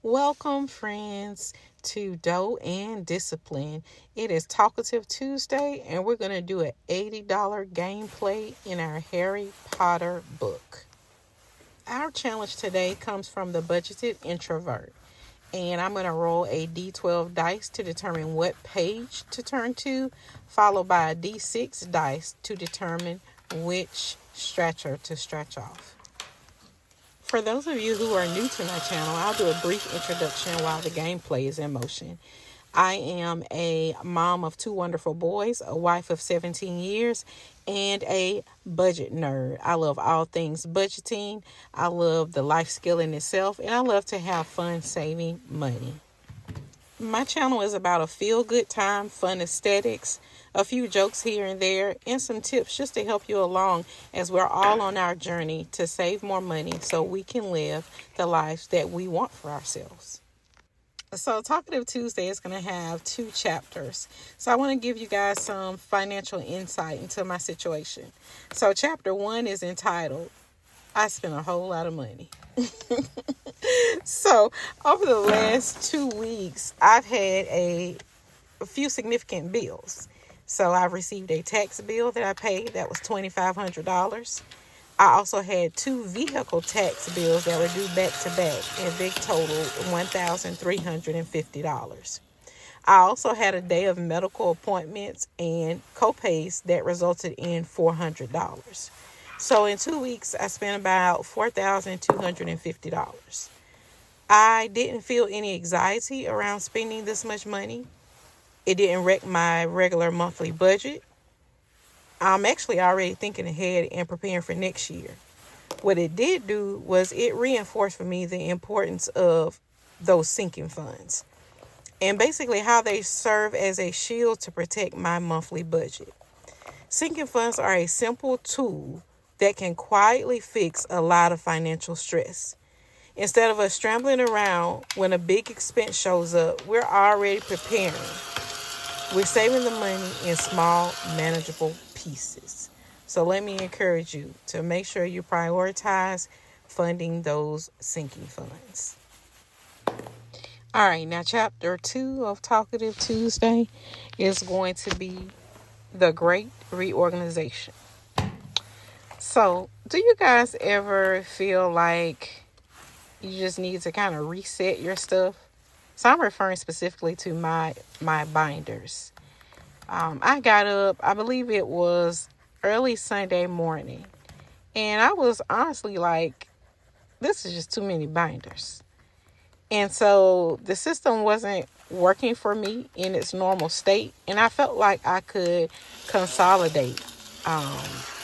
Welcome, friends, to Dough and Discipline. It is Talkative Tuesday, and we're going to do an $80 gameplay in our Harry Potter book. Our challenge today comes from the budgeted Introvert, and I'm going to roll a d12 dice to determine what page to turn to, followed by a d6 dice to determine which stretcher to stretch off. For those of you who are new to my channel, I'll do a brief introduction while the gameplay is in motion. I am a mom of two wonderful boys, a wife of 17 years, and a budget nerd. I love all things budgeting. I love the life skill in itself, and I love to have fun saving money. My channel is about a feel-good time, fun aesthetics, a few jokes here and there, and some tips just to help you along as we're all on our journey to save more money so we can live the lives that we want for ourselves. So Talkative Tuesday is going to have 2 chapters. So I want to give you guys some financial insight into my situation. So chapter 1 is entitled, I Spent a Whole Lot of Money. So over the last 2 weeks, I've had a few significant bills. So I received a tax bill that I paid that was $2,500. I also had 2 vehicle tax bills that were due back to back, and they totaled $1,350. I also had a day of medical appointments and copays that resulted in $400. So in 2 weeks, I spent about $4,250. I didn't feel any anxiety around spending this much money. It didn't wreck my regular monthly budget. I'm actually already thinking ahead and preparing for next year. What it did do was it reinforced for me the importance of those sinking funds and basically how they serve as a shield to protect my monthly budget. Sinking funds are a simple tool that can quietly fix a lot of financial stress. Instead of us scrambling around when a big expense shows up, we're already preparing. We're saving the money in small, manageable pieces. So let me encourage you to make sure you prioritize funding those sinking funds. All right, now chapter 2 of Talkative Tuesday is going to be the Great Reorganization. So, do you guys ever feel like you just need to kind of reset your stuff? So I'm referring specifically to my binders. I got up, I believe it was early Sunday morning, and I was honestly like, this is just too many binders. And so the system wasn't working for me in its normal state, and I felt like I could consolidate.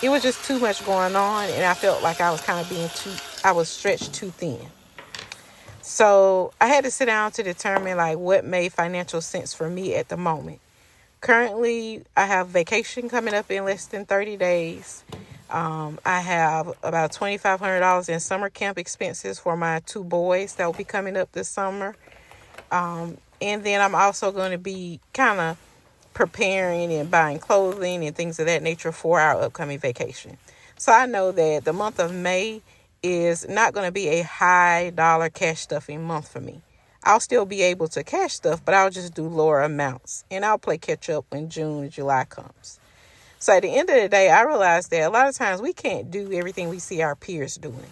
It was just too much going on, and I felt like I was I was stretched too thin. So I had to sit down to determine like what made financial sense for me at the moment. Currently, I have vacation coming up in less than 30 days. I have about $2,500 in summer camp expenses for my 2 boys that will be coming up this summer. And then I'm also going to be kind of preparing and buying clothing and things of that nature for our upcoming vacation. So I know that the month of May is not going to be a high dollar cash stuffing month for me. I'll still be able to cash stuff, but I'll just do lower amounts, and I'll play catch up when June and July comes. So at the end of the day, I realized that a lot of times we can't do everything we see our peers doing.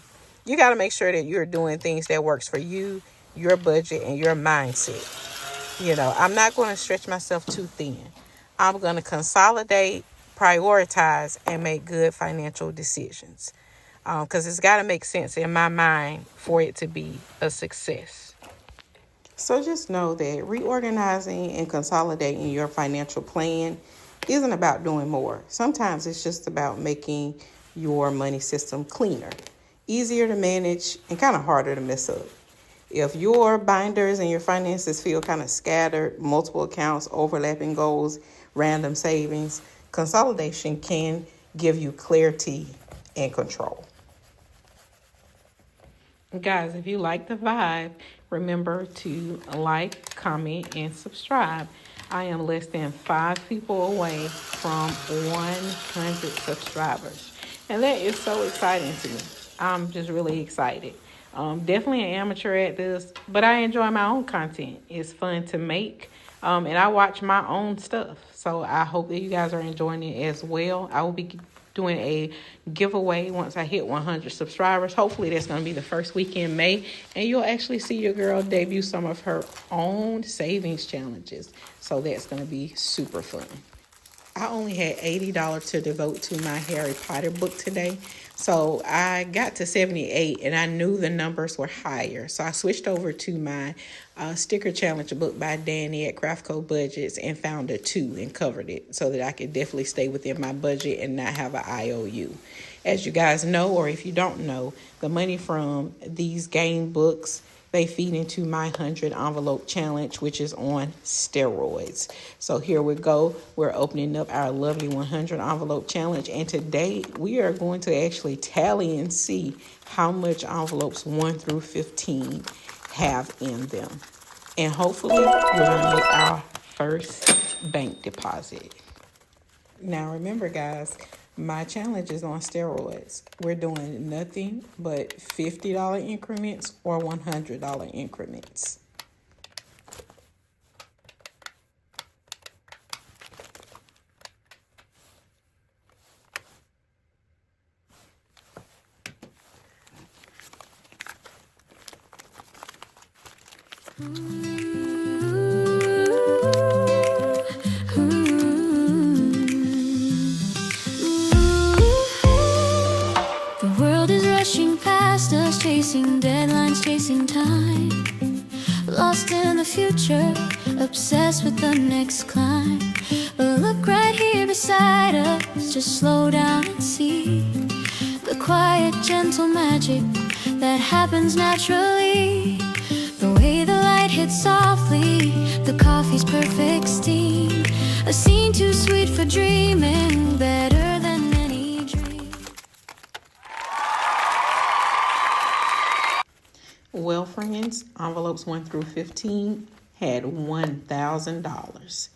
You got to make sure that you're doing things that works for you, your budget, and your mindset. I'm not going to stretch myself too thin. I'm going to consolidate, prioritize, and make good financial decisions. Because it's got to make sense in my mind for it to be a success. So just know that reorganizing and consolidating your financial plan isn't about doing more. Sometimes it's just about making your money system cleaner, easier to manage, and kind of harder to mess up. If your binders and your finances feel kind of scattered, multiple accounts, overlapping goals, random savings, consolidation can give you clarity and control. Guys, if you like the vibe, remember to like, comment, and subscribe. I am less than 5 people away from 100 subscribers. And that is so exciting to me. I'm just really excited. Definitely an amateur at this, but I enjoy my own content. It's fun to make, and I watch my own stuff. So I hope that you guys are enjoying it as well. I will be doing a giveaway once I hit 100 subscribers. Hopefully that's going to be the first week in May, and you'll actually see your girl debut some of her own savings challenges. So that's going to be super fun. I only had $80 to devote to my Harry Potter book today. So I got to 78 and I knew the numbers were higher. So I switched over to my sticker challenge book by Danny at Craftco Budgets and found a 2 and covered it so that I could definitely stay within my budget and not have an IOU. As you guys know, or if you don't know, the money from these game books, they feed into my 100 envelope challenge, which is on steroids. So here we go. We're opening up our lovely 100 envelope challenge. And today we are going to actually tally and see how much envelopes 1 through 15 have in them. And hopefully we're going to make our first bank deposit. Now remember, guys, my challenge is on steroids. We're doing nothing but $50 increments or $100 increments. Chasing deadlines, chasing time, lost in the future, obsessed with the next climb. But look right here beside us, just slow down and see the quiet, gentle magic that happens naturally. The way the light hits softly, the coffee's perfect steam, a scene too sweet for dreaming, better than any dream. Well, friends, envelopes 1 through 15 had $1,000.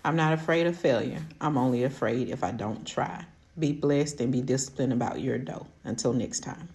I'm not afraid of failure. I'm only afraid if I don't try. Be blessed and be disciplined about your dough. Until next time.